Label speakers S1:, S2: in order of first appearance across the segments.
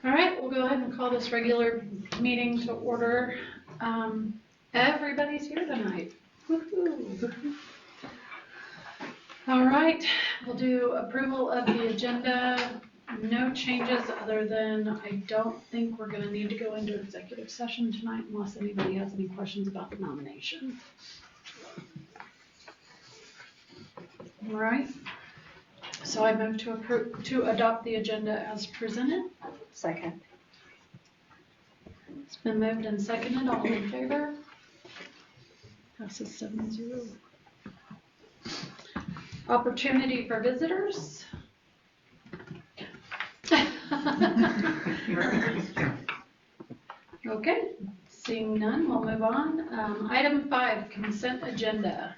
S1: All right, we'll go ahead and call this regular meeting to order. Everybody's here tonight. Woo-hoo. All right, we'll do approval of the agenda. No changes other than I don't think we're gonna need to go into executive session tonight unless anybody has any questions about the nomination. All right, so I move to adopt the agenda as presented.
S2: Second.
S1: It's been moved and seconded. All in favor? Passes 7-0. Opportunity for visitors. Okay, seeing none, we'll move on. Item 5, consent agenda.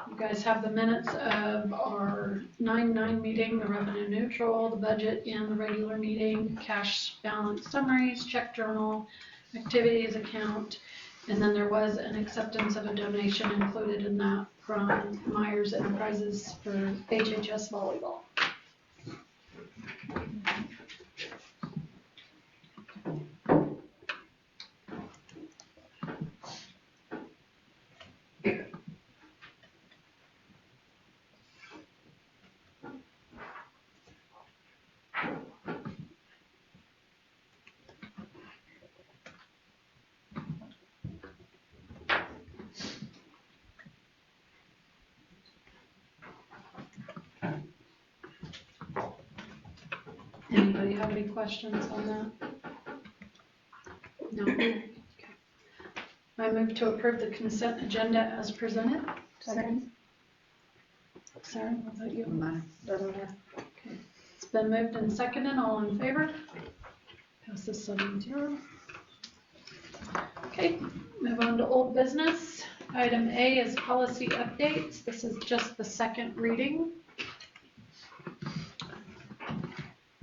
S1: You guys have the minutes of our 9/9 meeting, the revenue neutral, the budget, and the regular meeting, cash balance summaries, check journal, activities account, and then there was an acceptance of a donation included in that from Myers Enterprises for HHS volleyball. Anybody have any questions on that? No? Okay. I move to approve the consent agenda as presented.
S2: Second.
S1: Sarah, was that you?
S2: Doesn't matter.
S1: Okay. It's been moved and seconded. All in favor? Passes 7-0. Okay, move on to old business. Item A is policy updates. This is just the second reading.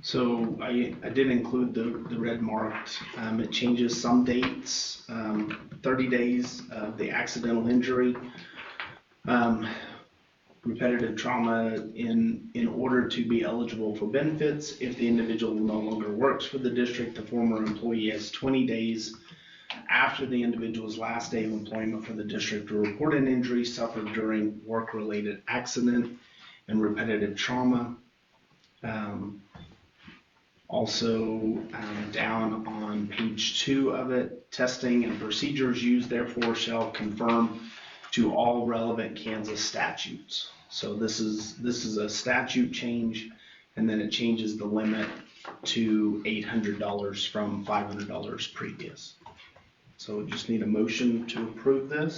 S3: So I did include the red marked. It changes some dates, 30 days of the accidental injury, repetitive trauma in order to be eligible for benefits. If the individual no longer works for the district, the former employee has 20 days after the individual's last day of employment for the district to report an injury suffered during work-related accident and repetitive trauma. Also, down on page 2 of it, testing and procedures used therefore shall conform to all relevant Kansas statutes. So this is a statute change, and then it changes the limit to $800 from $500 previous. So we just need a motion to approve this.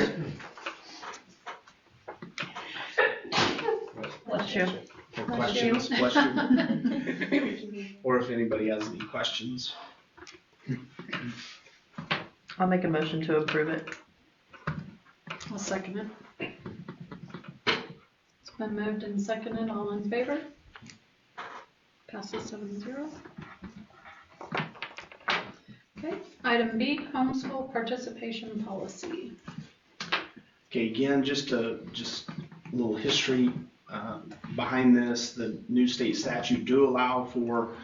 S2: Bless you.
S3: Or questions, or if anybody has any questions.
S2: I'll make a motion to approve it.
S1: I'll second it. It's been moved and seconded. All in favor? Passes 7-0. Okay, item B, homeschool participation policy.
S3: Okay, again, just a little history behind this. The new state statute do allow for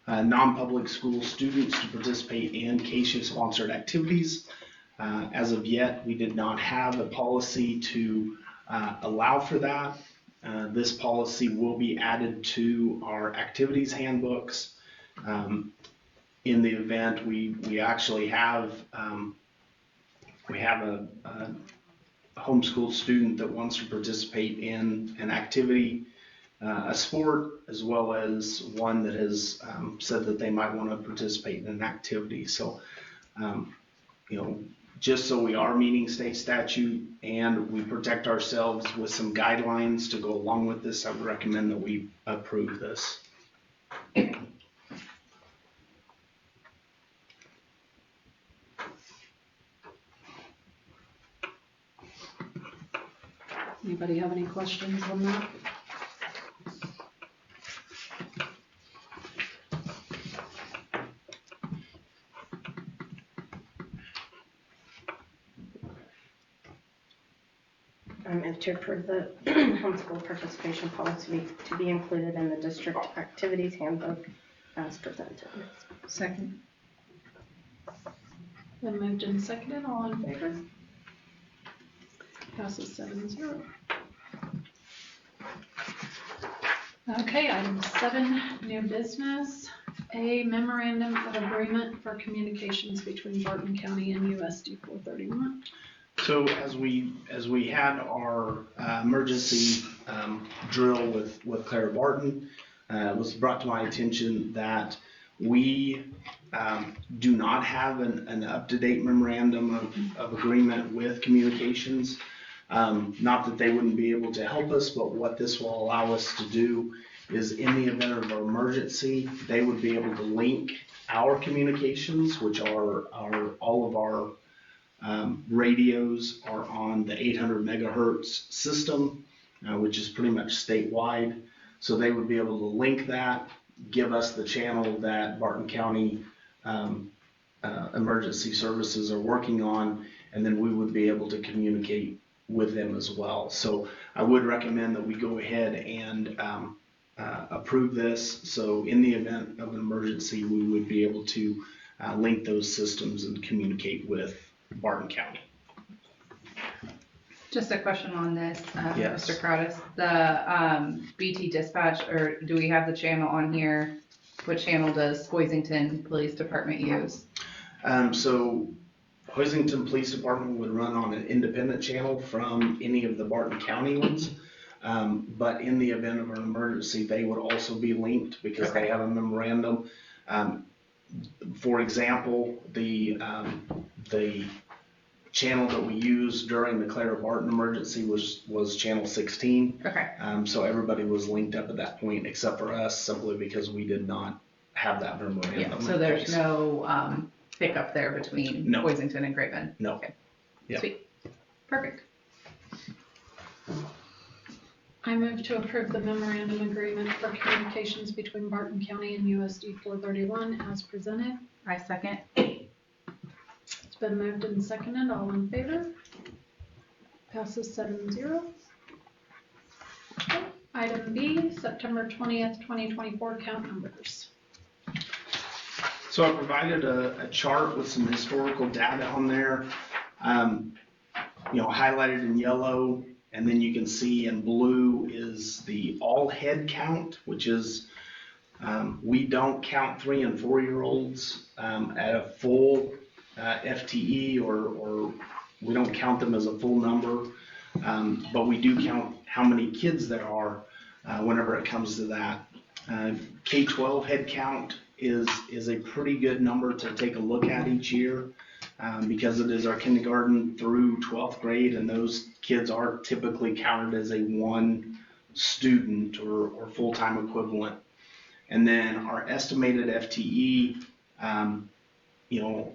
S3: non-public school students to participate in CASIA-sponsored activities. As of yet, we did not have a policy to allow for that. This policy will be added to our activities handbooks. In the event we actually have a homeschool student that wants to participate in an activity, a sport, as well as one that has said that they might want to participate in an activity. So, just so we are meeting state statute and we protect ourselves with some guidelines to go along with this, I would recommend that we approve this.
S1: Anybody have any questions on that?
S4: and to approve the homeschool participation policy to be included in the district activities handbook as presented.
S2: Second.
S1: Then moved and seconded, all in favor? Passes 7-0. Okay, item 7, new business. A memorandum of agreement for communications between Barton County and USD 431.
S3: So as we had our emergency drill with Clara Barton, it was brought to my attention that we do not have an up-to-date memorandum of agreement with communications. Not that they wouldn't be able to help us, but what this will allow us to do is in the event of an emergency, they would be able to link our communications, which are all of our radios are on the 800 megahertz system, which is pretty much statewide. So they would be able to link that, give us the channel that Barton County emergency services are working on, and then we would be able to communicate with them as well. So I would recommend that we go ahead and approve this. So in the event of an emergency, we would be able to link those systems and communicate with Barton County.
S5: Just a question on this,
S3: Yes.
S5: Mr. Crowdis. The BT dispatch, or do we have the channel on here? What channel does Hoisington Police Department use?
S3: So Hoisington Police Department would run on an independent channel from any of the Barton County ones. But in the event of an emergency, they would also be linked because they have a memorandum. For example, the channel that we used during the Clara Barton emergency was channel 16.
S5: Okay.
S3: So everybody was linked up at that point except for us, simply because we did not have that memorandum.
S5: Yeah, so
S3: in
S5: there's
S3: place.
S5: no pickup there between
S3: No.
S5: Hoisington and Great Bend?
S3: No.
S5: Okay.
S3: Yep.
S5: Sweet. Perfect.
S1: I move to approve the memorandum agreement for communications between Barton County and USD 431 as presented.
S5: I second.
S1: It's been moved and seconded, all in favor? Passes 7-0. Okay. Item B, September 20th, 2024 count numbers.
S3: So I provided a chart with some historical data on there, highlighted in yellow, and then you can see in blue is the all head count, which is, we don't count 3 and 4 year olds at a full FTE or we don't count them as a full number, but we do count how many kids there are whenever it comes to that. K-12 head count is a pretty good number to take a look at each year because it is our kindergarten through 12th grade, and those kids are typically counted as a 1 student or full-time equivalent. And then our estimated FTE,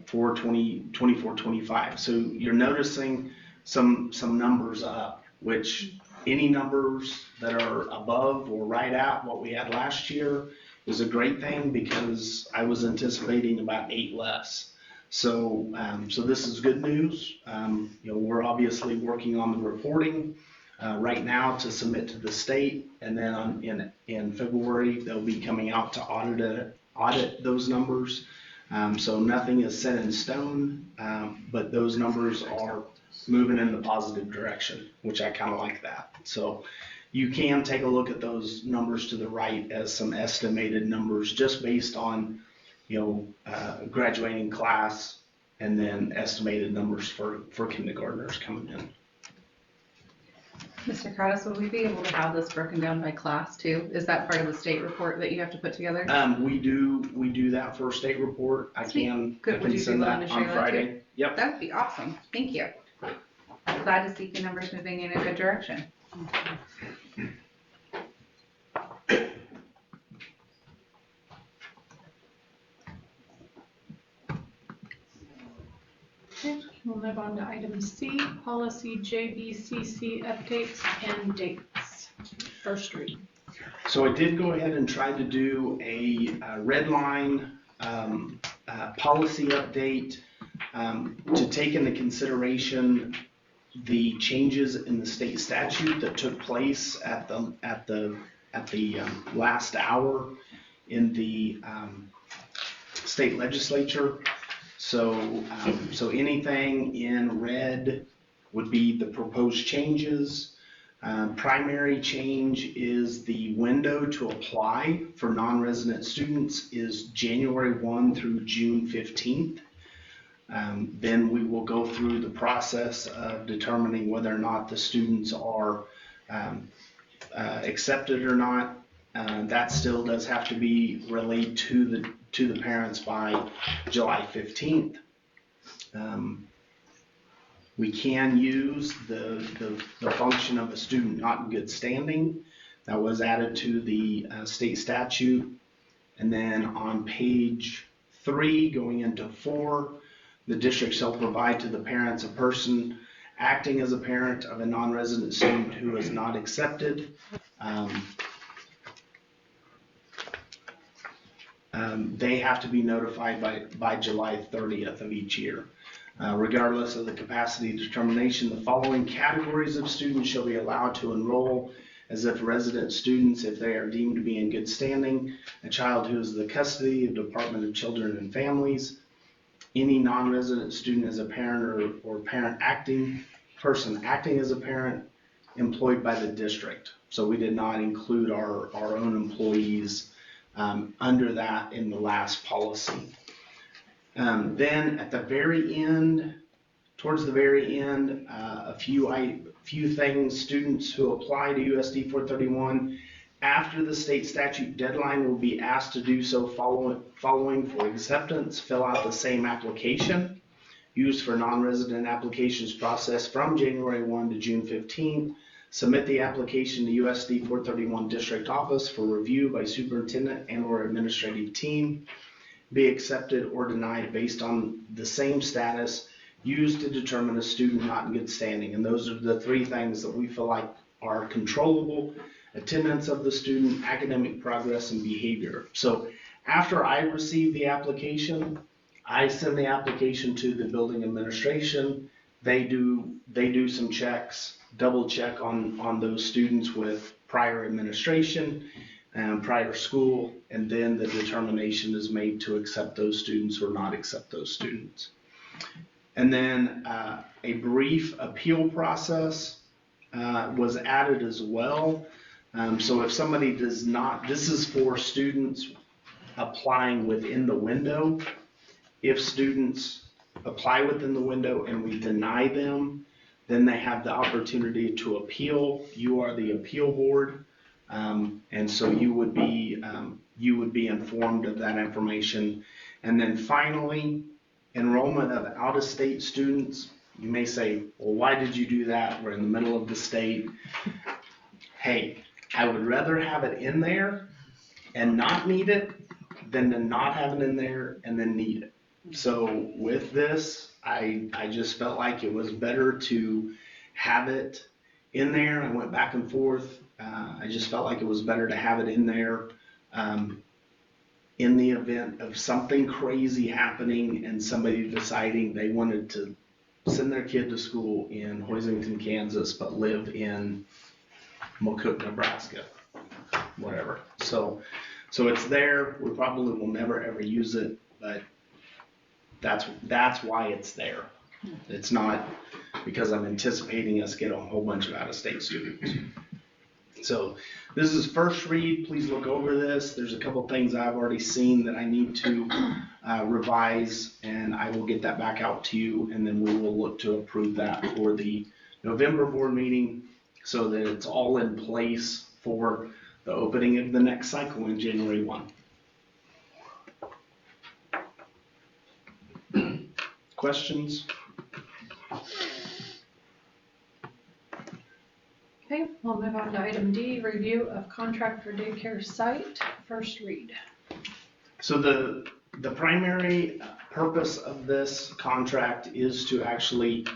S3: for 24-25. So you're noticing some numbers up, which any numbers that are above or right at what we had last year is a great thing because I was anticipating about 8 less. So this is good news. We're obviously working on the reporting right now to submit to the state, and then in February they'll be coming out to audit those numbers. So nothing is set in stone, but those numbers are moving in the positive direction, which I kind of like that. So you can take a look at those numbers to the right as some estimated numbers just based on, graduating class and then estimated numbers for kindergartners coming in.
S5: Mr. Crowdis, will we be able to have this broken down by class too? Is that part of the state report that you have to put together?
S3: We do that for a state report. I
S5: Sweet.
S3: can
S5: Good. Would you be
S3: send
S5: willing
S3: that
S5: to
S3: on
S5: share that
S3: Friday.
S5: too?
S3: Yep.
S5: That would be awesome. Thank you. Glad to see the numbers moving in a good direction.
S1: Okay, we'll move on to item C, policy JBCC updates and dates. First read.
S3: So I did go ahead and try to do a red line policy update to take into consideration the changes in the state statute that took place at the last hour in the state legislature. So anything in red would be the proposed changes. Primary change is the window to apply for non-resident students is January 1 through June 15th. Then we will go through the process of determining whether or not the students are accepted or not. That still does have to be relayed to the parents by July 15th. We can use the function of a student not in good standing. That was added to the state statute. And then on page 3, going into 4, the district shall provide to the parents a person acting as a parent of a non-resident student who is not accepted. They have to be notified by July 30th of each year. Regardless of the capacity determination, the following categories of students shall be allowed to enroll as if resident students if they are deemed to be in good standing, a child who is the custody of the Department of Children and Families, any non-resident student as a parent or person acting as a parent employed by the district. So we did not include our own employees under that in the last policy. Then at the very end, towards the very end, a few things. Students who apply to USD 431 after the state statute deadline will be asked to do so following for acceptance. Fill out the same application used for non-resident applications processed from January 1 to June 15. Submit the application to USD 431 district office for review by superintendent and or administrative team. Be accepted or denied based on the same status used to determine a student not in good standing. And those are the 3 things that we feel like are controllable: attendance of the student, academic progress, and behavior. So after I receive the application, I send the application to the building administration. They do some checks, double check on those students with prior administration and prior school, and then the determination is made to accept those students or not accept those students. And then a brief appeal process was added as well. So if somebody does not, this is for students applying within the window. If students apply within the window and we deny them, then they have the opportunity to appeal. You are the appeal board. And so you would be informed of that information. And then finally, enrollment of out-of-state students. You may say, well, why did you do that? We're in the middle of the state. Hey, I would rather have it in there and not need it than to not have it in there and then need it. So with this, I just felt like it was better to have it in there. I went back and forth. I just felt like it was better to have it in there in the event of something crazy happening and somebody deciding they wanted to send their kid to school in Hoisington, Kansas, but live in McCook, Nebraska, whatever. So it's there. We probably will never ever use it, but that's why it's there. It's not because I'm anticipating us getting a whole bunch of out-of-state students. So this is first read. Please look over this. There's a couple things I've already seen that I need to revise, and I will get that back out to you, and then we will look to approve that for the November board meeting so that it's all in place for the opening of the next cycle in January 1. Questions?
S1: Okay, we'll move on to item D, review of contract for daycare site, first read.
S3: So the primary purpose of this contract is to actually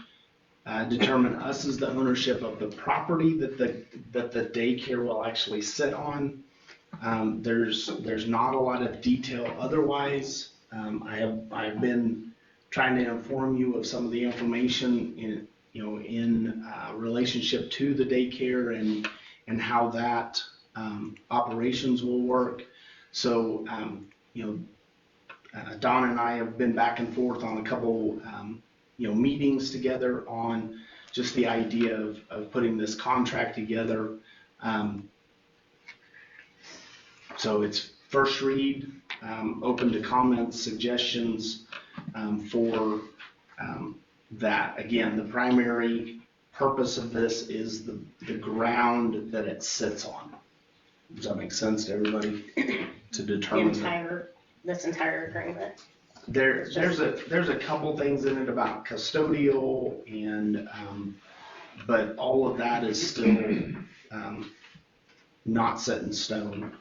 S3: determine us as the ownership of the property that the daycare will actually sit on. There's not a lot of detail otherwise. I've been trying to inform you of some of the information in relationship to the daycare and how that operations will work. So, Don and I have been back and forth on a couple, meetings together on just the idea of putting this contract together. So it's first read, open to comments, suggestions for that. Again, the primary purpose of this is the ground that it sits on. Does that make sense to everybody? To determine
S4: This entire agreement.
S3: there's a couple things in it about custodial and but all of that is still not set in stone.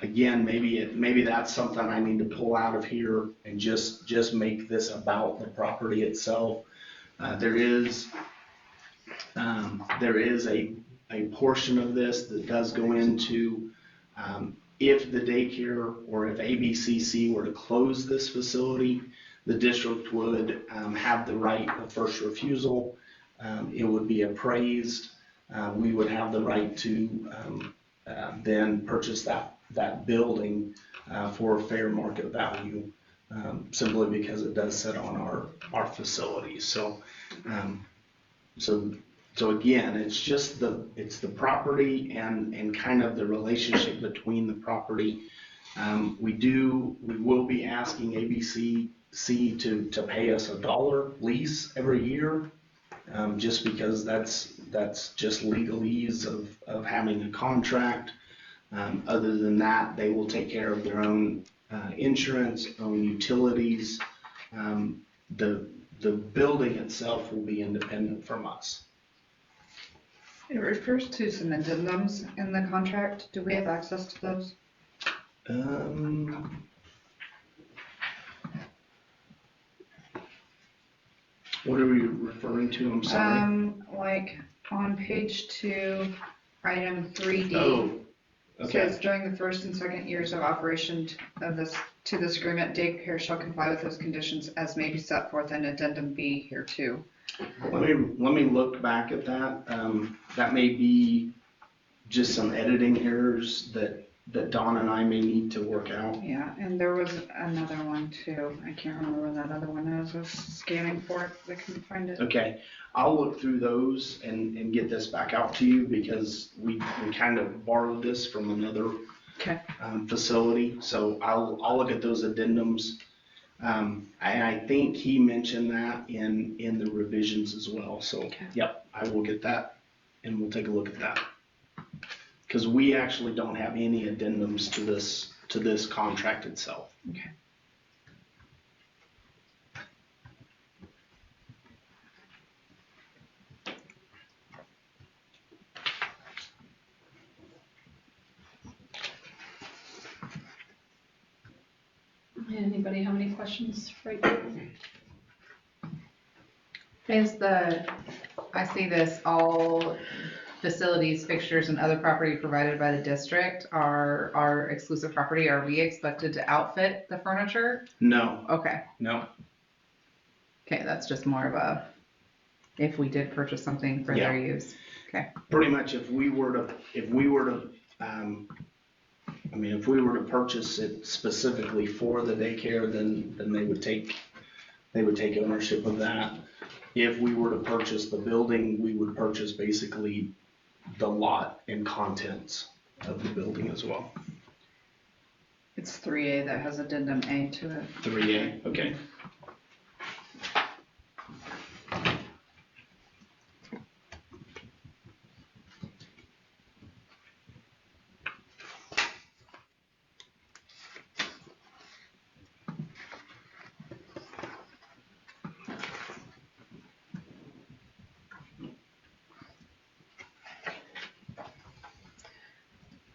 S3: Again, maybe that's something I need to pull out of here and just make this about the property itself. There is a portion of this that does go into if the daycare or if ABCC were to close this facility, the district would have the right of first refusal. It would be appraised. We would have the right to then purchase that building for a fair market value, simply because it does sit on our facilities. So again, it's just the property and kind of the relationship between the property. We will be asking ABCC to pay us $1 lease every year, just because that's just legalese of having a contract. Other than that, they will take care of their own insurance, own utilities. The building itself will be independent from us.
S5: It refers to some addendums in the contract. Do we have access to those?
S3: What are we referring to? I'm sorry.
S5: Like on page 2, item 3D.
S3: Oh, okay.
S5: Says during the first and second years of operation of this agreement, daycare shall comply with those conditions as may be set forth in addendum B here too.
S3: Let me look back at that. That may be just some editing errors that Dawn and I may need to work out.
S5: Yeah, and there was another one too. I can't remember where that other one is. I was scanning for it, but I couldn't find it.
S3: Okay, I'll look through those and get this back out to you because we kind of borrowed this from another facility. So I'll look at those addendums. I think he mentioned that in the revisions as well. So Yep, I will get that and we'll take a look at that. Because we actually don't have any addendums to this contract itself.
S5: Okay.
S1: Anybody have any questions right now?
S5: I see this, all facilities, fixtures, and other property provided by the district are our exclusive property. Are we expected to outfit the furniture?
S3: No,
S5: Okay.
S3: no.
S5: Okay, that's just more of a, if we did purchase something for their use. Okay.
S3: Pretty much if we were to purchase it specifically for the daycare, then they would take ownership of that. If we were to purchase the building, we would purchase basically the lot and contents of the building as well.
S5: It's 3A that has addendum A to it.
S3: 3A, okay.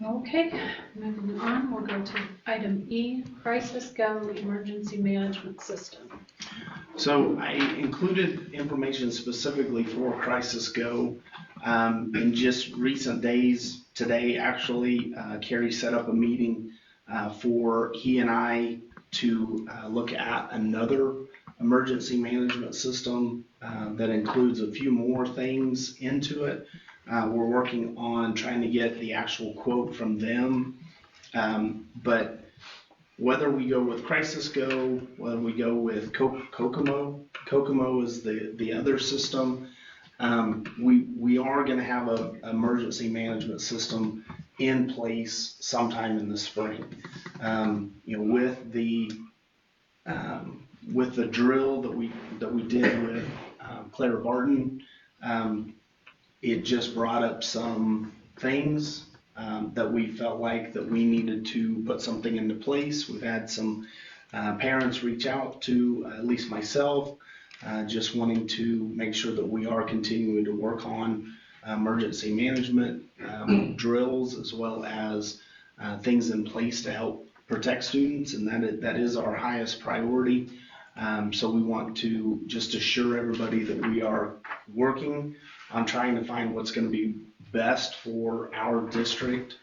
S1: Okay, moving on, we'll go to item E, Crisis Go Emergency Management System.
S3: So I included information specifically for Crisis Go. In just recent days, today actually, Kerry set up a meeting for he and I to look at another emergency management system that includes a few more things into it. We're working on trying to get the actual quote from them. But whether we go with CrisisGo, whether we go with Kokomo is the other system, we are going to have an emergency management system in place sometime in the spring. With the drill that we did with Claire Barton, it just brought up some things that we felt like that we needed to put something into place. We've had some parents reach out to at least myself, just wanting to make sure that we are continuing to work on emergency management drills, as well as things in place to help protect students, and that is our highest priority. So we want to just assure everybody that we are working on trying to find what's going to be best for our district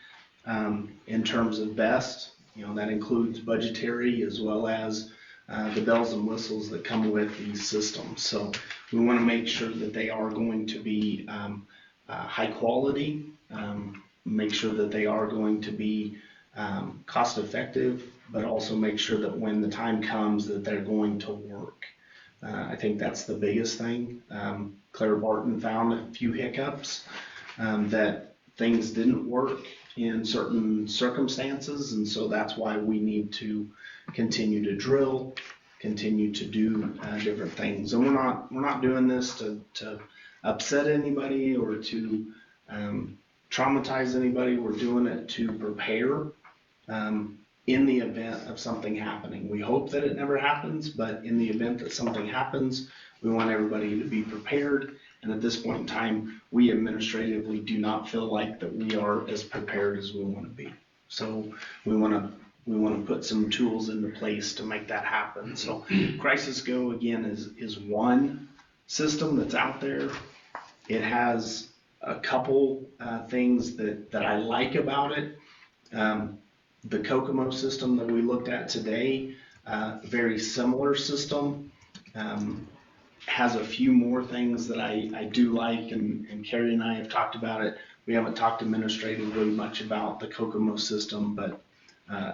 S3: in terms of best. That includes budgetary as well as the bells and whistles that come with these systems. So we want to make sure that they are going to be high quality, make sure that they are going to be cost effective, but also make sure that when the time comes that they're going to work. I think that's the biggest thing. Claire Barton found a few hiccups, that things didn't work in certain circumstances, and so that's why we need to continue to drill, continue to do different things. And we're not doing this to upset anybody or to traumatize anybody. We're doing it to prepare in the event of something happening. We hope that it never happens, but in the event that something happens, we want everybody to be prepared. And at this point in time, we administratively do not feel like that we are as prepared as we want to be. So we want to put some tools into place to make that happen. So CrisisGo, again, is one system that's out there. It has a couple things that I like about it. The Kokomo system that we looked at today, very similar system, has a few more things that I do like, and Carrie and I have talked about it. We haven't talked administratively much about the Kokomo system, but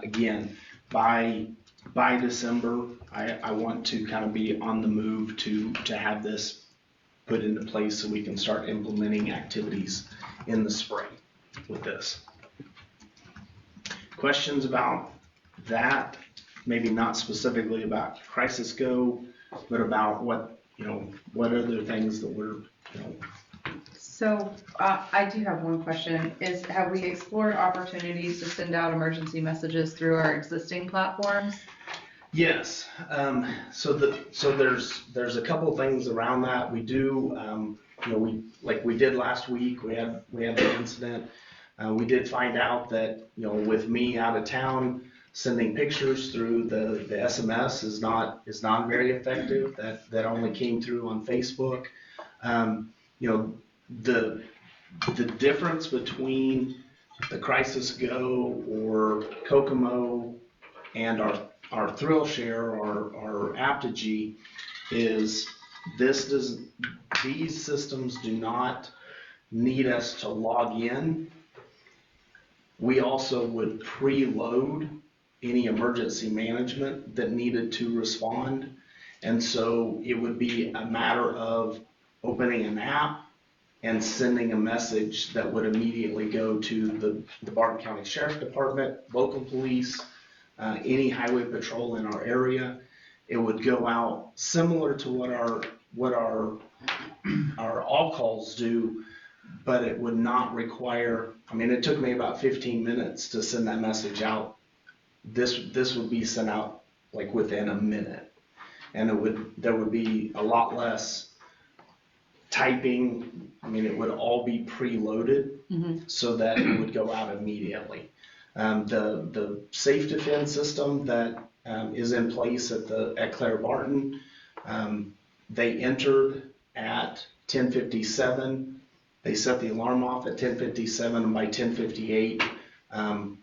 S3: again, by December, I want to kind of be on the move to have this put into place so we can start implementing activities in the spring with this. Questions about that? Maybe not specifically about CrisisGo, but about what other things that we're,
S5: So I do have one question. Have we explored opportunities to send out emergency messages through our existing platforms?
S3: Yes. So there's a couple things around that. We do, we did last week. We had the incident. We did find out that with me out of town, sending pictures through the SMS is not very effective. That only came through on Facebook. The difference between the CrisisGo or Kokomo and our ThrillShare or our Aptigee is these systems do not need us to log in. We also would preload any emergency management that needed to respond. And so it would be a matter of opening an app and sending a message that would immediately go to the Barton County Sheriff Department, local police, any highway patrol in our area. It would go out similar to what our all calls do, but it would not require, it took me about 15 minutes to send that message out. This would be sent out like within a minute, and there would be a lot less typing. It would all be preloaded so that it would go out immediately. The Safe Defend system that is in place at Claire Barton, they entered at 10:57. They set the alarm off at 10:57, and by 10:58,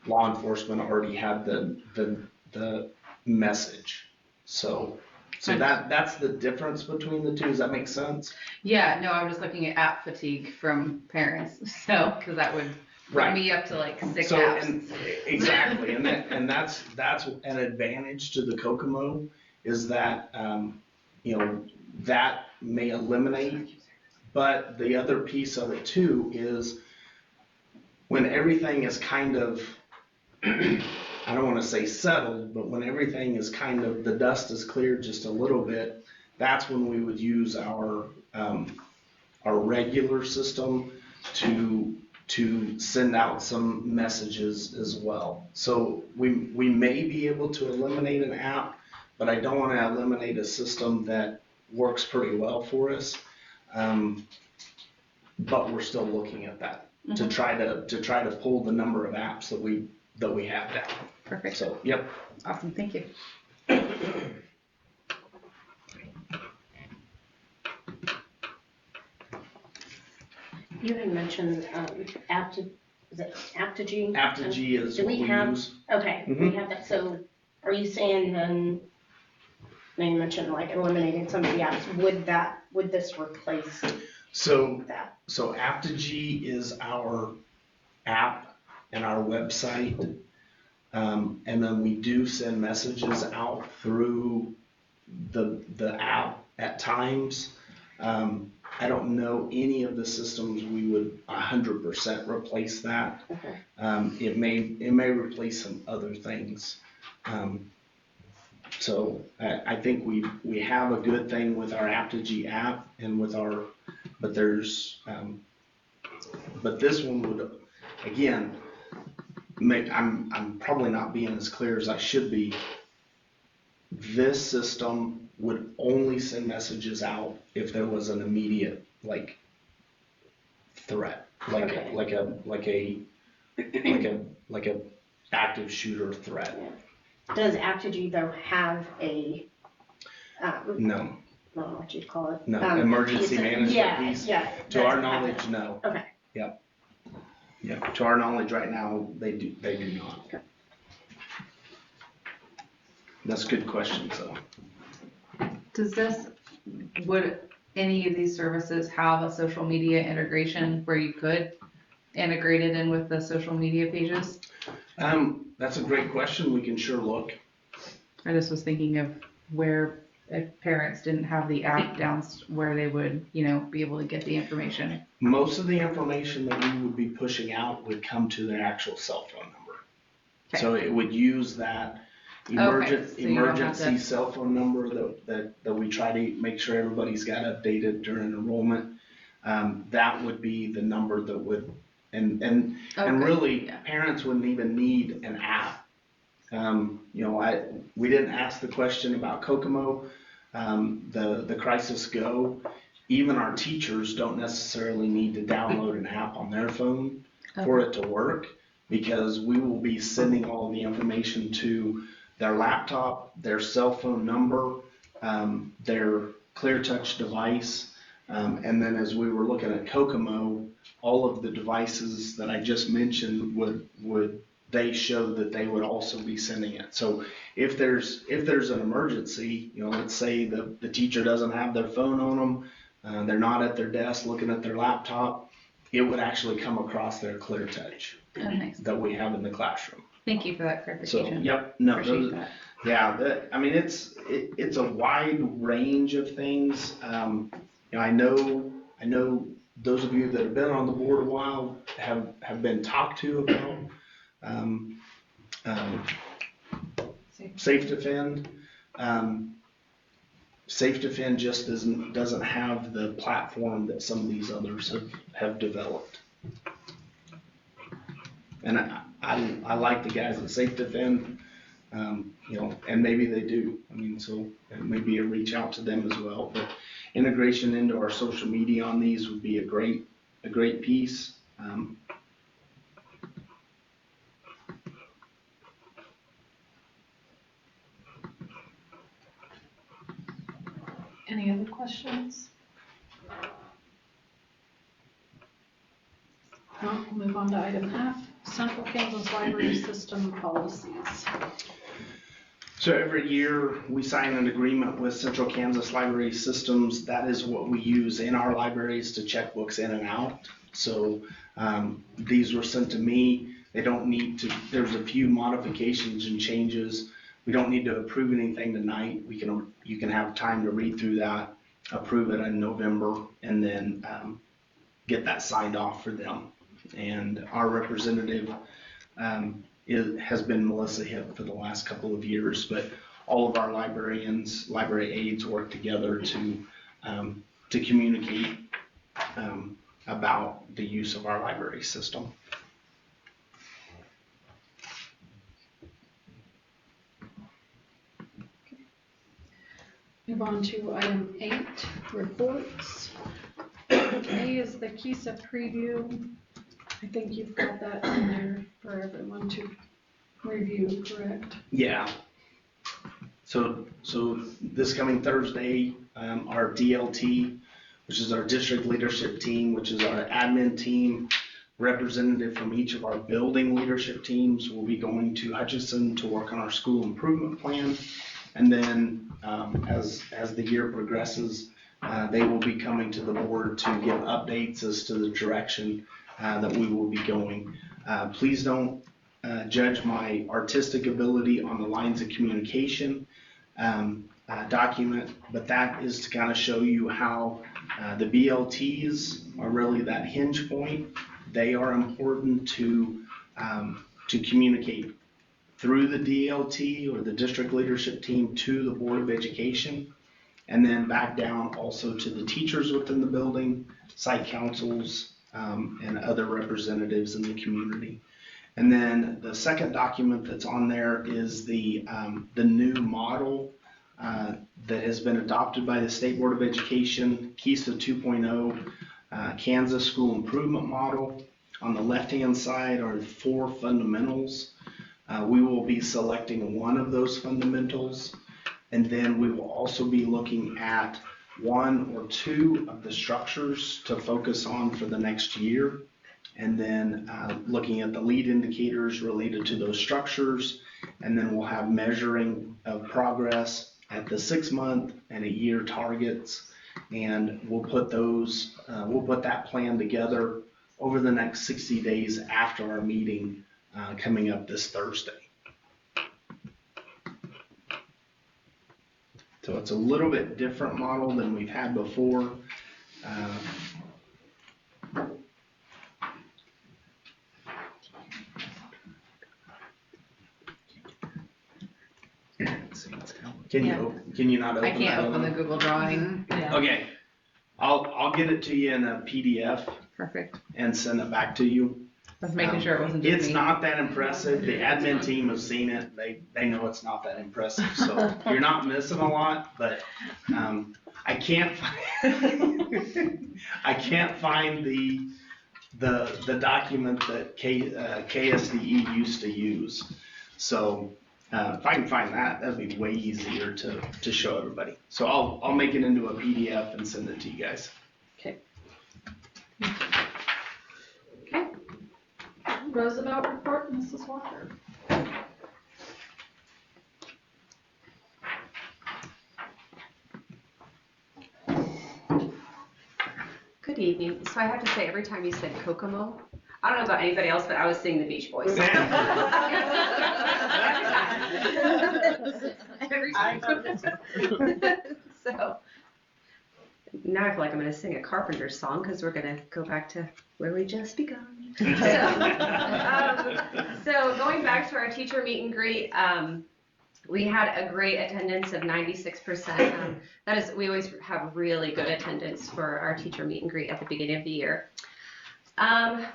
S3: law enforcement already had the message. So So that's the difference between the two. Does that make sense?
S5: Yeah, no, I'm just looking at app fatigue from parents, so, cause that would bring me up to like 6
S3: So,
S5: apps.
S3: and, exactly, and that's an advantage to the Kokomo, is that, that may eliminate, but the other piece of it too is when everything is kind of, I don't wanna say settled, but when everything is kind of, the dust is cleared just a little bit, that's when we would use our regular system to send out some messages as well. So we may be able to eliminate an app, but I don't want to eliminate a system that works pretty well for us. But we're still looking at that to try to pull the number of apps that we have down.
S5: Perfect.
S3: So, yep.
S5: Awesome, thank you.
S4: You had mentioned, is it Aptigee?
S3: Aptigee is
S4: Do
S3: what
S4: we
S3: we
S4: have-
S3: use.
S4: Okay, we have that, so are you saying then, now you mentioned like eliminating some of the apps, would this replace
S3: So
S4: that?
S3: So Aptigee is our app and our website. And then we do send messages out through the app at times. I don't know any of the systems we would 100% replace that.
S4: Okay.
S3: It may replace some other things. So I think we have a good thing with our Aptigee app and with our, but there's, but this one would, again, I'm probably not being as clear as I should be. This system would only send messages out if there was an immediate, like, threat, like
S4: Okay.
S3: like a active shooter threat.
S4: Does Aptigee though have a,
S3: No,
S4: I don't know what you'd call it?
S3: no, emergency
S4: piece of-
S3: management piece.
S4: Yeah.
S3: To our
S4: doesn't have
S3: knowledge,
S4: it.
S3: no.
S4: Okay.
S3: Yeah, to our knowledge right now, they do not.
S4: Okay.
S3: That's a good question, so.
S5: Would any of these services have a social media integration where you could integrate it in with the social media pages?
S3: That's a great question. We can sure look.
S5: I just was thinking of where if parents didn't have the app down, where they would, be able to get the information.
S3: Most of the information that we would be pushing out would come to their actual cell phone number.
S5: Okay.
S3: So it would use that
S5: So you don't have
S3: emergency
S5: to-
S3: cell phone number that we try to make sure everybody's got updated during enrollment. That would be the number that would, and
S5: Okay,
S3: really,
S5: yeah.
S3: parents wouldn't even need an app. We didn't ask the question about Kokomo, the Crisis Go. Even our teachers don't necessarily need to download an app on their phone for it to work, because we will be sending all the information to their laptop, their cell phone number, their ClearTouch device, and then as we were looking at Kokomo, all of the devices that I just mentioned would they show that they would also be sending it. So if there's an emergency, let's say the teacher doesn't have their phone on them, they're not at their desk looking at their laptop, it would actually come across their ClearTouch
S5: Oh, nice.
S3: that we have in the classroom.
S5: Thank you for that
S3: So,
S5: clarification.
S3: yep, no,
S5: Appreciate that.
S3: yeah, it's a wide range of things. I know those of you that have been on the board a while have been talked to about Safe Defend. Safe Defend just doesn't have the platform that some of these others have developed. And I like the guys at Safe Defend, and maybe they do. So maybe a reach out to them as well. But integration into our social media on these would be a great piece.
S1: Any other questions? No, we'll move on to item F, Central Kansas Library System Policies.
S3: So every year, we sign an agreement with Central Kansas Library Systems. That is what we use in our libraries to check books in and out. So these were sent to me. They don't need to, there's a few modifications and changes. We don't need to approve anything tonight. You can have time to read through that, approve it in November, and then get that signed off for them. And our representative has been Melissa Hipp for the last couple of years, but all of our librarians, library aides work together to communicate about the use of our library system.
S1: Move on to item 8, reports. A is the KISA preview. I think you've got that in there for everyone to review, correct?
S3: Yeah. So this coming Thursday, our DLT, which is our district leadership team, which is our admin team, representative from each of our building leadership teams, will be going to Hutchinson to work on our school improvement plan. And then as the year progresses, they will be coming to the board to give updates as to the direction that we will be going. Please don't judge my artistic ability on the lines of communication document, but that is to kind of show you how the BLTs are really that hinge point. They are important to communicate through the DLT or the district leadership team to the Board of Education, and then back down also to the teachers within the building, site councils, and other representatives in the community. And then the second document that's on there is the new model that has been adopted by the State Board of Education, KISA 2.0, Kansas School Improvement Model. On the left-hand side are 4 fundamentals. We will be selecting one of those fundamentals, and then we will also be looking at 1 or 2 of the structures to focus on for the next year, and then looking at the lead indicators related to those structures, and then we'll have measuring of progress at the 6-month and a year targets, and we'll put that plan together over the next 60 days after our meeting coming up this Thursday. So it's a little bit different model than we've had before. Can you not open
S5: I can't
S3: that
S5: open the
S3: one?
S5: Google Drawing. Yeah.
S3: Okay, I'll get it to you in a PDF
S5: Perfect.
S3: and send it back to you.
S5: I was making sure it wasn't just
S3: It's
S5: me.
S3: not that impressive. The admin team has seen it. They know it's not that impressive. So you're not missing a lot, but I can't find the document that KSDE used to use. So if I can find that, that'd be way easier to show everybody. So I'll make it into a PDF and send it to you guys.
S1: Roosevelt report, Mrs. Walker.
S6: Good evening. So I have to say, every time you said Kokomo, I don't know about anybody else, but I was singing the Beach Boys. Every time. So now I feel like I'm going to sing a Carpenter song because we're going to go back to where we just begun. So going back to our teacher meet and greet, we had a great attendance of 96%. That is, we always have really good attendance for our teacher meet and greet at the beginning of the year.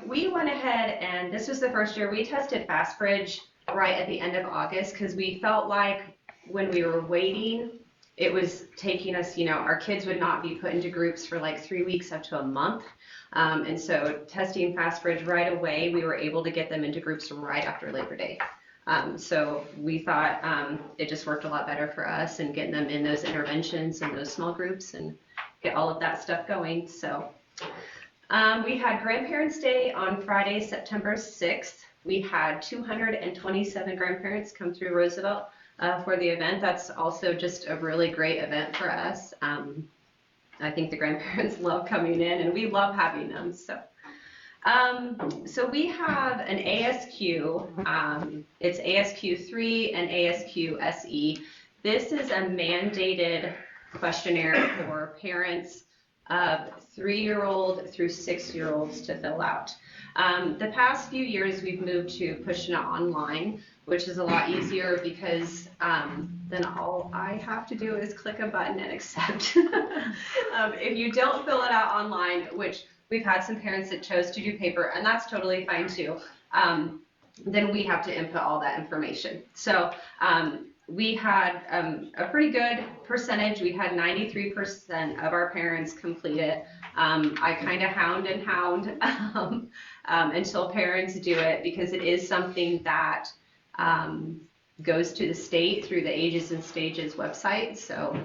S6: We went ahead and this was the first year we tested FastBridge right at the end of August because we felt like when we were waiting, it was taking us, our kids would not be put into groups for like 3 weeks up to a month. And so testing FastBridge right away, we were able to get them into groups right after Labor Day. So we thought it just worked a lot better for us and getting them in those interventions and those small groups and get all of that stuff going. So we had Grandparents' Day on Friday, September 6th. We had 227 grandparents come through Roosevelt for the event. That's also just a really great event for us. I think the grandparents love coming in, and we love having them. So we have an ASQ. It's ASQ3 and ASQ SE. This is a mandated questionnaire for parents of 3-year-old through 6-year-olds to fill out. The past few years, we've moved to pushing it online, which is a lot easier because then all I have to do is click a button and accept. If you don't fill it out online, which we've had some parents that chose to do paper, and that's totally fine too, then we have to input all that information. So we had a pretty good percentage. We had 93% of our parents complete it. I kind of hound until parents do it, because it is something that goes to the state through the Ages and Stages website. So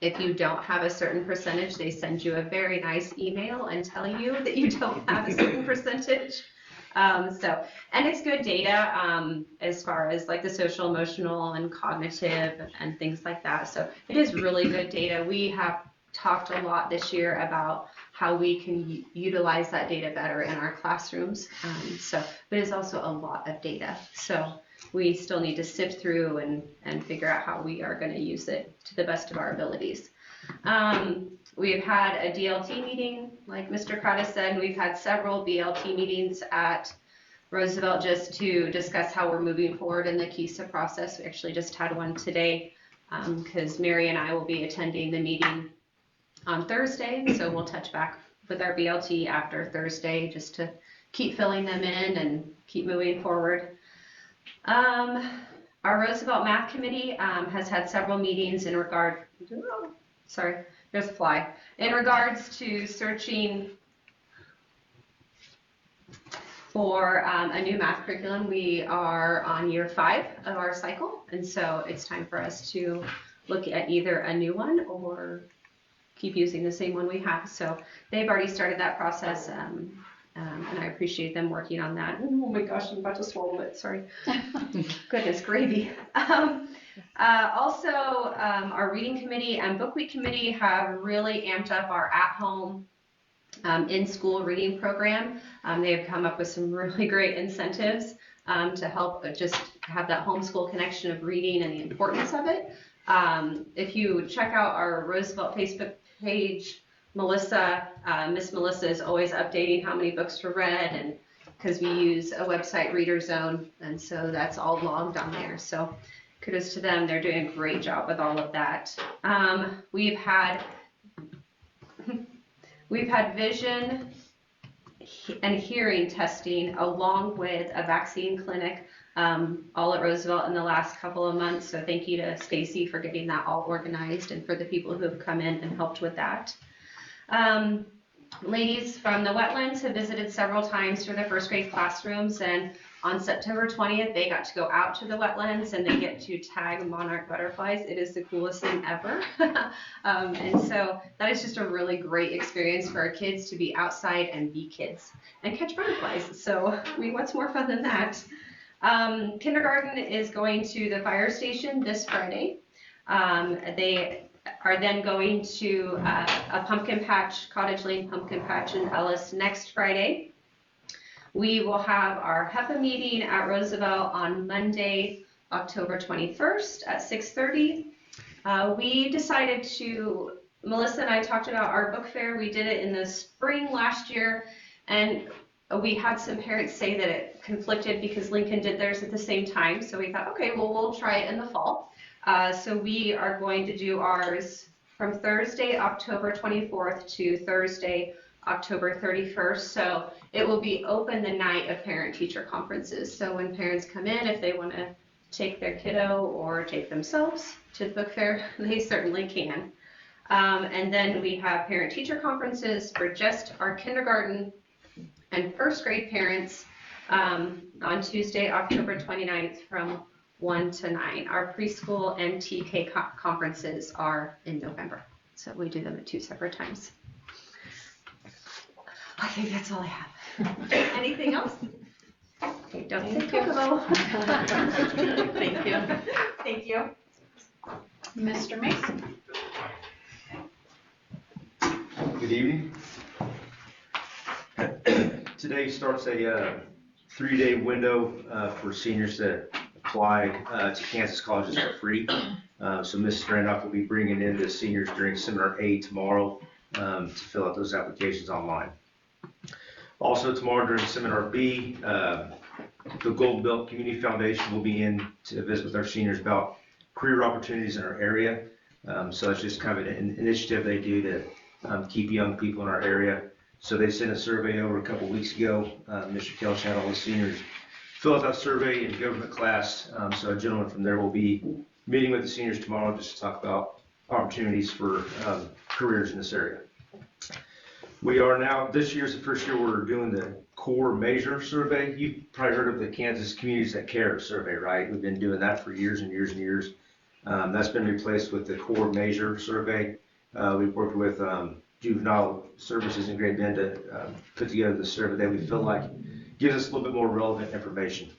S6: if you don't have a certain percentage, they send you a very nice email and tell you that you don't have a certain percentage. And it's good data as far as like the social, emotional, and cognitive and things like that. So it is really good data. We have talked a lot this year about how we can utilize that data better in our classrooms. But it's also a lot of data. So we still need to sift through and figure out how we are going to use it to the best of our abilities. We've had a DLT meeting, like Mr. Crowder said. We've had several BLT meetings at Roosevelt just to discuss how we're moving forward in the KISA process. We actually just had one today because Mary and I will be attending the meeting on Thursday. So we'll touch back with our BLT after Thursday just to keep filling them in and keep moving forward. Our Roosevelt Math Committee has had several meetings in regard, sorry, there's a fly, in regards to searching for a new math curriculum. We are on year 5 of our cycle, and so it's time for us to look at either a new one or keep using the same one we have. So they've already started that process, and I appreciate them working on that. Oh my gosh, I'm about to swallow it, sorry. Goodness gravy. Also, our reading committee and book week committee have really amped up our at-home in-school reading program. They have come up with some really great incentives to help just have that homeschool connection of reading and the importance of it. If you check out our Roosevelt Facebook page, Melissa, Miss Melissa is always updating how many books were read, and because we use a website, Reader Zone, and so that's all logged on there. So kudos to them. They're doing a great job with all of that. We've had vision and hearing testing along with a vaccine clinic all at Roosevelt in the last couple of months. So thank you to Stacy for getting that all organized and for the people who have come in and helped with that. Ladies from the wetlands have visited several times through their first grade classrooms, and on September 20th, they got to go out to the wetlands and they get to tag monarch butterflies. It is the coolest thing ever. And so that is just a really great experience for our kids to be outside and be kids and catch butterflies. So, I mean, what's more fun than that? Kindergarten is going to the fire station this Friday. They are then going to a pumpkin patch, Cottage Lane Pumpkin Patch in Ellis next Friday. We will have our HEPA meeting at Roosevelt on Monday, October 21st at 6:30. We decided to, Melissa and I talked about our book fair. We did it in the spring last year, and we had some parents say that it conflicted because Lincoln did theirs at the same time. So we thought, okay, well, we'll try it in the fall. So we are going to do ours from Thursday, October 24th to Thursday, October 31st. So it will be open the night of parent-teacher conferences. So when parents come in, if they want to take their kiddo or take themselves to the book fair, they certainly can. And then we have parent-teacher conferences for just our kindergarten and first grade parents on Tuesday, October 29th from 1 to 9. Our preschool and TK conferences are in November. So we do them at 2 separate times. I think that's all I have. Anything else?
S4: Okay, don't say
S6: Thank you.
S4: Kokomo.
S2: Thank you.
S4: Thank you.
S1: Mr. Mason?
S7: Good evening. Today starts a 3-day window for seniors to apply to Kansas colleges for free. So Mrs. Randolph will be bringing in the seniors during Seminar A tomorrow to fill out those applications online. Also tomorrow during Seminar B, the Golden Belt Community Foundation will be in to visit with our seniors about career opportunities in our area. So it's just kind of an initiative they do to keep young people in our area. So they sent a survey over a couple weeks ago. Mr. Kelch had all the seniors fill out that survey in government class. So a gentleman from there will be meeting with the seniors tomorrow just to talk about opportunities for careers in this area. We are now, this year's the first year we're doing the core measure survey. You've probably heard of the Kansas Communities That Care survey, right? We've been doing that for years and years and years. That's been replaced with the core measure survey. We've worked with Juvenile Services in Great Bend to put together the survey that we feel like gives us a little bit more relevant information.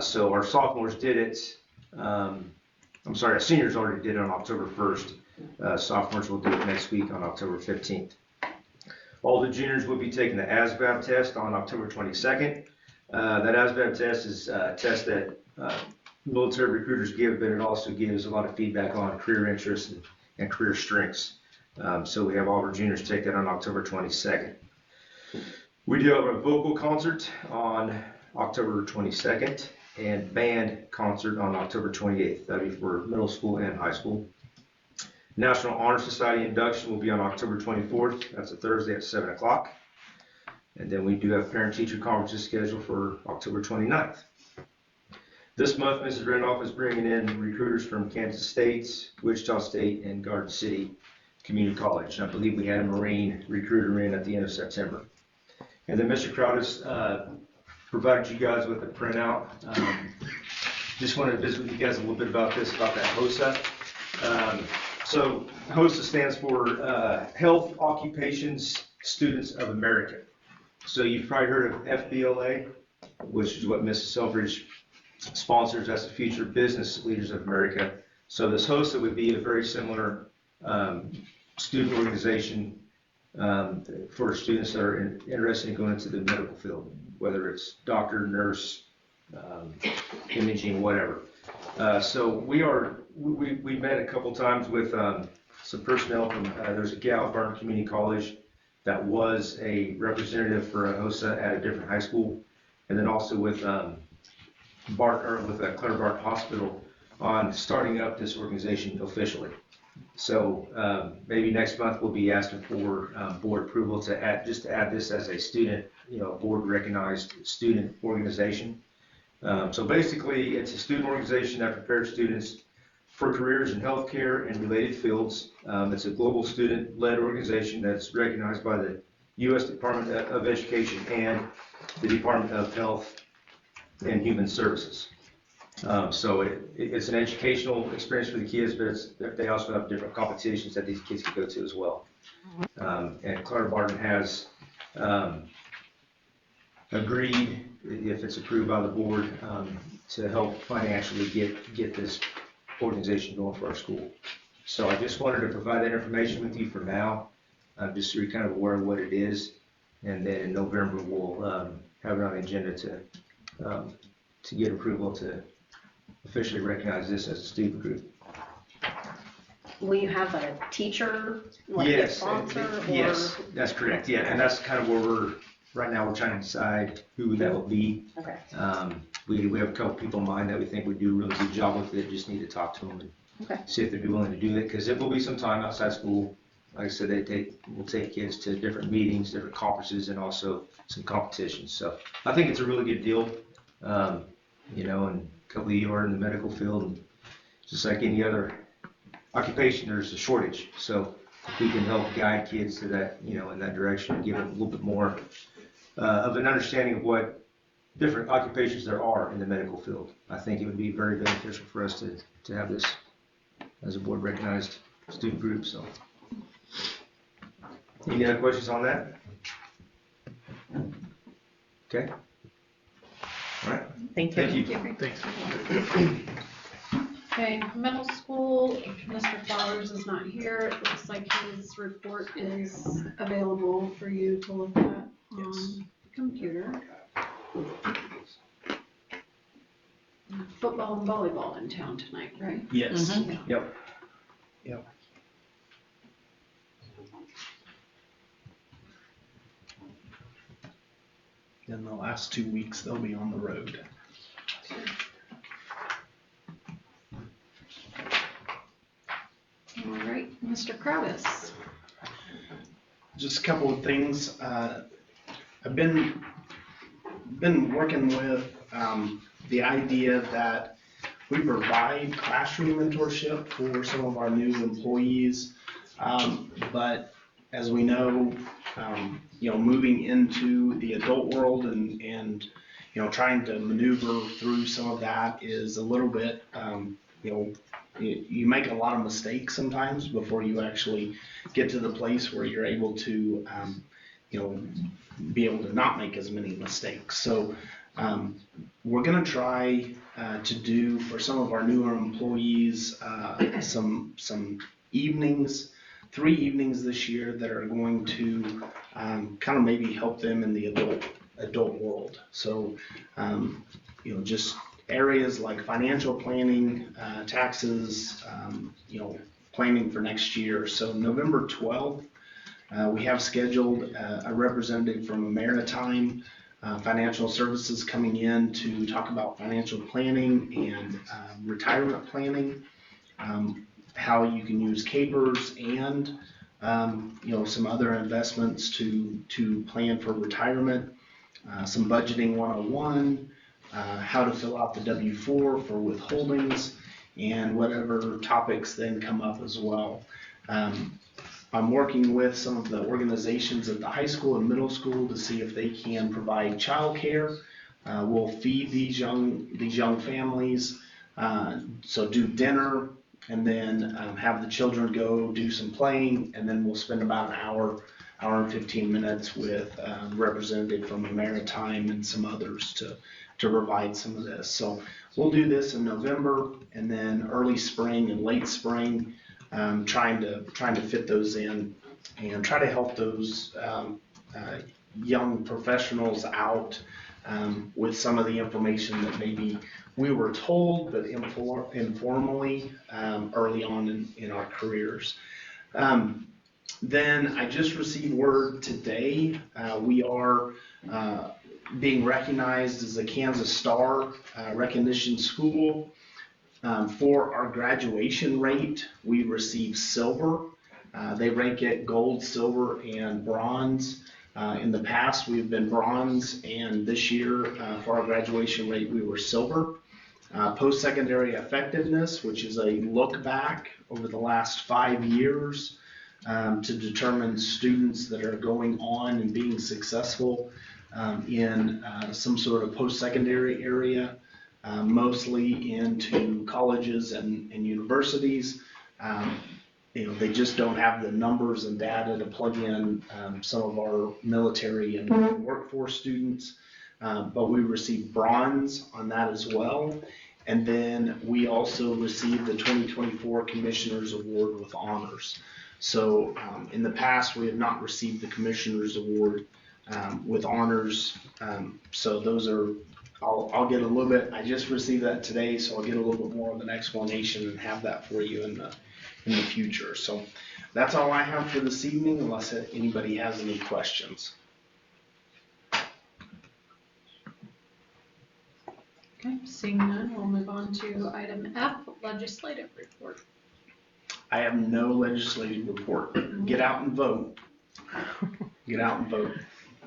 S7: So our sophomores did it, our seniors already did it on October 1st. Sophomores will do it next week on October 15th. All the juniors will be taking the ASVAB test on October 22nd. That ASVAB test is a test that military recruiters give, but it also gives a lot of feedback on career interests and career strengths. So we have all our juniors take that on October 22nd. We do have a vocal concert on October 22nd and band concert on October 28th. That'll be for middle school and high school. National Honor Society induction will be on October 24th. That's a Thursday at 7 o'clock. And then we do have parent-teacher conferences scheduled for October 29th. This month, Mrs. Randolph is bringing in recruiters from Kansas State, Wichita State, and Garden City Community College. I believe we had a Marine recruiter in at the end of September. And then Mr. Crowdis provided you guys with a printout. Just wanted to visit with you guys a little bit about this, about that HOSA. So HOSA stands for Health Occupations Students of America. So you've probably heard of FBLA, which is what Mrs. Selfridge sponsors as the Future Business Leaders of America. So this HOSA would be a very similar student organization for students that are interested in going into the medical field, whether it's doctor, nurse, imaging, whatever. So we met a couple times with some personnel from, there's a gal at Barton Community College that was a representative for HOSA at a different high school, and then also with Clara Barton Hospital on starting up this organization officially. So maybe next month we'll be asking for board approval to add this as a student, board recognized student organization. So basically it's a student organization that prepares students for careers in healthcare and related fields. It's a global student-led organization that's recognized by the U.S. Department of Education and the Department of Health and Human Services. So it's an educational experience for the kids, but they also have different competitions that these kids can go to as well. And Clara Barton has agreed, if it's approved by the board, to help financially get this organization going for our school. So I just wanted to provide that information with you for now, just so you're kind of aware of what it is. And then in November, we'll have it on the agenda to get approval to officially recognize this as a student group.
S4: Will you have a teacher, like a
S7: Yes,
S4: sponsor?
S7: yes, that's correct. Yeah, and that's kind of where right now we're trying to decide who that will be.
S4: Okay.
S7: We have a couple people in mind that we think would do a really good job with it. Just need to talk to them and see if they'd be willing to do it, because it will be some time outside school. Like I said, we'll take kids to different meetings, different conferences, and also some competitions. So I think it's a really good deal. And a couple of you are in the medical field, and just like any other occupation, there's a shortage. So if we can help guide kids to that, in that direction, and give them a little bit more of an understanding of what different occupations there are in the medical field, I think it would be very beneficial for us to have this as a board recognized student group. So, any other questions on that? Okay. All right.
S2: Thank you.
S3: Thanks.
S1: Okay, middle school, Mr. Flowers is not here. It looks like his report is available for you to look at on the computer. Football and volleyball in town tonight, right?
S3: Yes.
S2: Mhm.
S3: Yep. In the last 2 weeks, they'll be on the road.
S1: All right, Mr. Kravis.
S3: Just a couple of things. I've been working with the idea that we provide classroom mentorship for some of our new employees, but as we know, moving into the adult world and trying to maneuver through some of that is a little bit, you make a lot of mistakes sometimes before you actually get to the place where you're able to, be able to not make as many mistakes. So we're going to try to do for some of our newer employees some evenings, 3 evenings this year that are going to kind of maybe help them in the adult world. So just areas like financial planning, taxes, planning for next year. So November 12th, we have scheduled a representative from Maritime Financial Services coming in to talk about financial planning and retirement planning, how you can use CAPERS and some other investments to plan for retirement, some budgeting 101, how to fill out the W-4 for withholdings, and whatever topics then come up as well. I'm working with some of the organizations at the high school and middle school to see if they can provide childcare. We'll feed these young families, so do dinner, and then have the children go do some playing, and then we'll spend about an hour and 15 minutes with a representative from Maritime and some others to provide some of this. So we'll do this in November, and then early spring and late spring, trying to fit those in and try to help those young professionals out with some of the information that maybe we were told, but informally early on in our careers. Then I just received word today, we are being recognized as a Kansas Star recognition school. For our graduation rate, we receive silver. They rank it gold, silver, and bronze. In the past, we've been bronze, and this year, for our graduation rate, we were silver. Post-secondary effectiveness, which is a look back over the last 5 years to determine students that are going on and being successful in some sort of post-secondary area, mostly into colleges and universities. They just don't have the numbers and data to plug in some of our military and workforce students, but we received bronze on that as well. And then we also received the 2024 Commissioner's Award with honors. So in the past, we have not received the Commissioner's Award with honors. So those are, I'll get a little bit, I just received that today, so I'll get a little bit more of an explanation and have that for you in the future. So that's all I have for this evening, unless anybody has any questions.
S1: Okay, seeing none, we'll move on to item F, legislative report.
S3: I have no legislative report. Get out and vote. Get out and vote.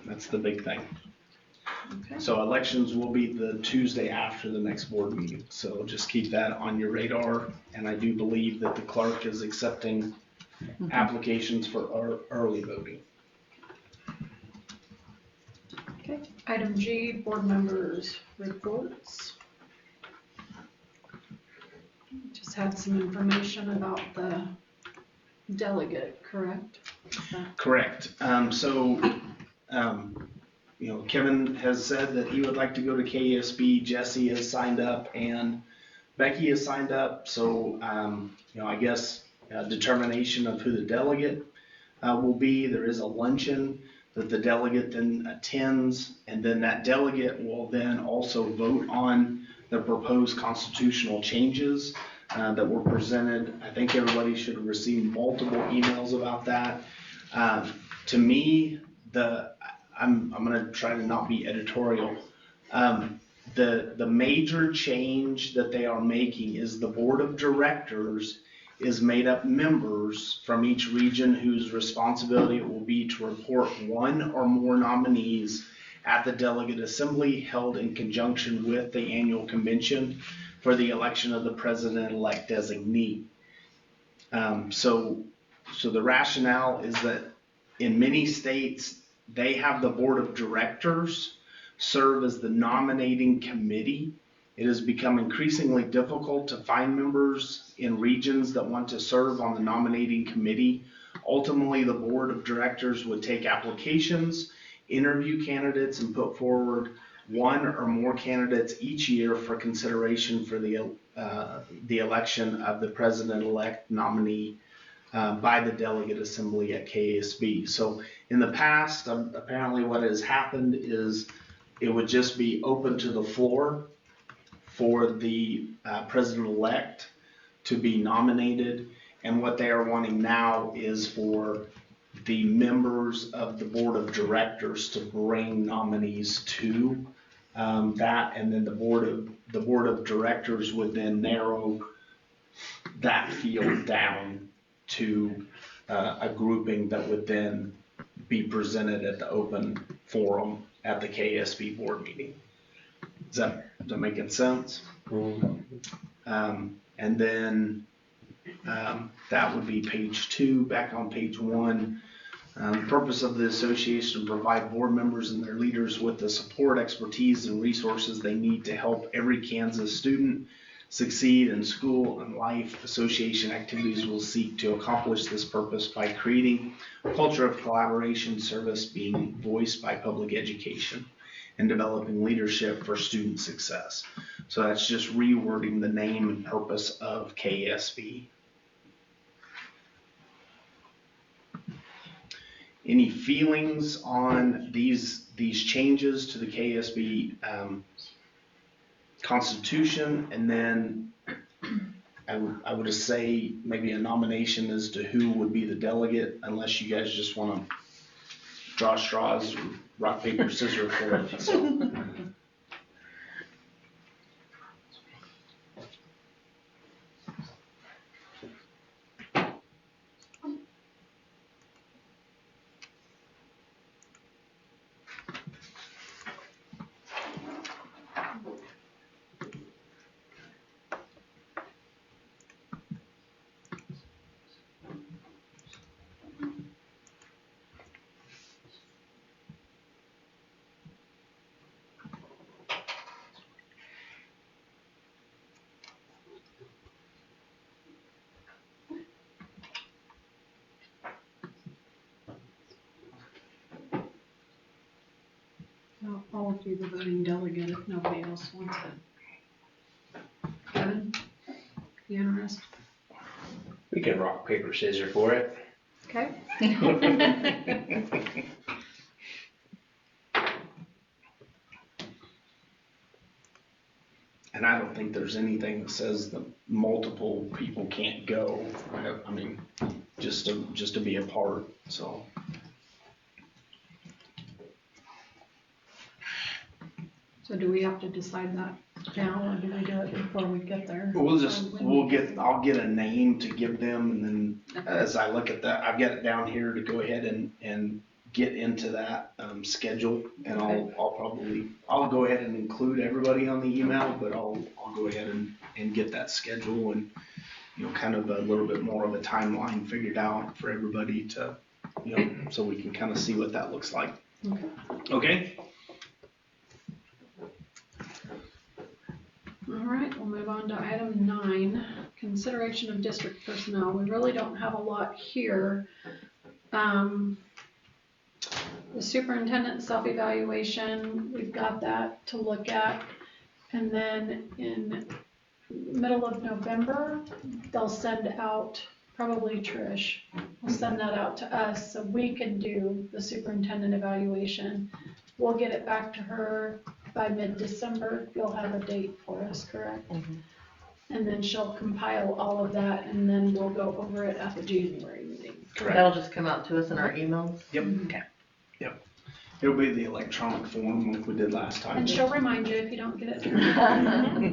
S3: That's the big thing.
S1: Okay.
S3: So elections will be the Tuesday after the next board meeting. So just keep that on your radar. And I do believe that the clerk is accepting applications for early voting.
S1: Okay, item G, board members' reports. Just had some information about the delegate, correct?
S3: Correct. Kevin has said that he would like to go to KSB. Jesse has signed up and Becky has signed up. So, I guess determination of who the delegate will be. There is a luncheon that the delegate then attends, and then that delegate will then also vote on the proposed constitutional changes that were presented. I think everybody should have received multiple emails about that. To me, I'm going to try to not be editorial. The major change that they are making is the board of directors is made up members from each region whose responsibility it will be to report one or more nominees at the delegate assembly held in conjunction with the annual convention for the election of the president-elect designee. So the rationale is that in many states, they have the board of directors serve as the nominating committee. It has become increasingly difficult to find members in regions that want to serve on the nominating committee. Ultimately, the board of directors would take applications, interview candidates, and put forward one or more candidates each year for consideration for the election of the president-elect nominee by the delegate assembly at KSB. So in the past, apparently what has happened is it would just be open to the floor for the president-elect to be nominated. And what they are wanting now is for the members of the board of directors to bring nominees to that, and then the board of directors would then narrow that field down to a grouping that would then be presented at the open forum at the KSB board meeting. Is that making sense? And then that would be page 2. Back on page 1. The purpose of the association to provide board members and their leaders with the support, expertise, and resources they need to help every Kansas student succeed in school and life. Association activities will seek to accomplish this purpose by creating a culture of collaboration, service being voiced by public education, and developing leadership for student success. So that's just rewording the name and purpose of KSB. Any feelings on these changes to the KSB Constitution? And then I would just say maybe a nomination as to who would be the delegate, unless you guys just want to draw straws, or rock, paper, scissors for it. So.
S1: I'll do the voting delegate if nobody else wants it. Kevin, you interested?
S8: We can rock, paper, scissors for it.
S1: Okay.
S3: And I don't think there's anything that says that multiple people can't go. I mean, just to be a part. So.
S1: So do we have to decide that now, or do we do it before we get there?
S3: I'll get a name to give them, and then as I look at that, I've got it down here to go ahead and get into that schedule, and
S1: Okay.
S3: I'll go ahead and include everybody on the email, but I'll go ahead and get that schedule and, kind of a little bit more of a timeline figured out for everybody to, so we can kind of see what that looks like. Okay?
S1: All right, we'll move on to item 9, consideration of district personnel. We really don't have a lot here. The superintendent self-evaluation, we've got that to look at. And then in middle of November, they'll send out, probably Trish, will send that out to us so we can do the superintendent evaluation. We'll get it back to her by mid-December. You'll have a date for us, correct? And then she'll compile all of that and then we'll go over it at the January meeting.
S2: That'll just come out to us in our emails?
S3: Yep.
S2: Okay.
S3: It'll be the electronic form like we did last time.
S1: And she'll remind you if you don't get it.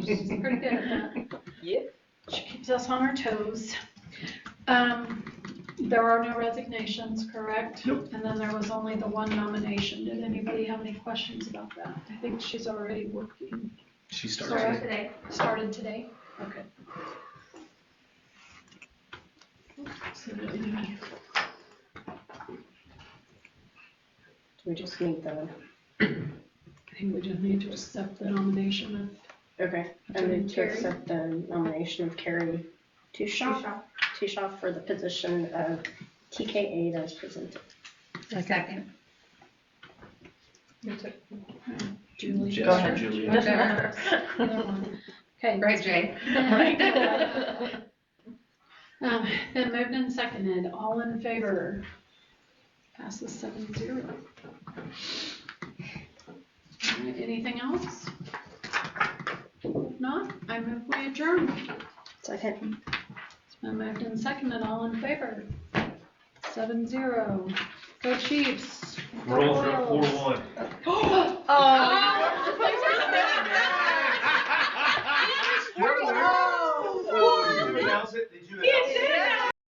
S1: She's pretty good at that.
S2: Yep.
S1: She keeps us on our toes. There are no resignations, correct?
S3: Nope.
S1: And then there was only the one nomination. Did anybody have any questions about that? I think she's already working.
S3: She starts.
S1: Sorry.
S6: Today.
S1: Started today? Okay. So, anyway,
S4: We just need the,
S1: I think we just need to accept the nomination
S4: okay, I need to
S1: Carrie.
S4: accept the nomination of Carrie Tushaw for the position of TK8 as presented.
S5: A second.
S1: of Julie.
S3: Jess
S5: Go
S3: or
S5: ahead.
S3: Julia.
S1: Either one. Okay.
S5: Right, Jay?
S1: Then moved and seconded, all in favor? Passes 7-0. All right, anything else? If not, I move we adjourn.
S4: Second.
S1: It's been moved and seconded, all in favor? 7-0. Go Chiefs. Go
S7: Roll for
S1: Royals.
S7: 4-1.
S5: Oh,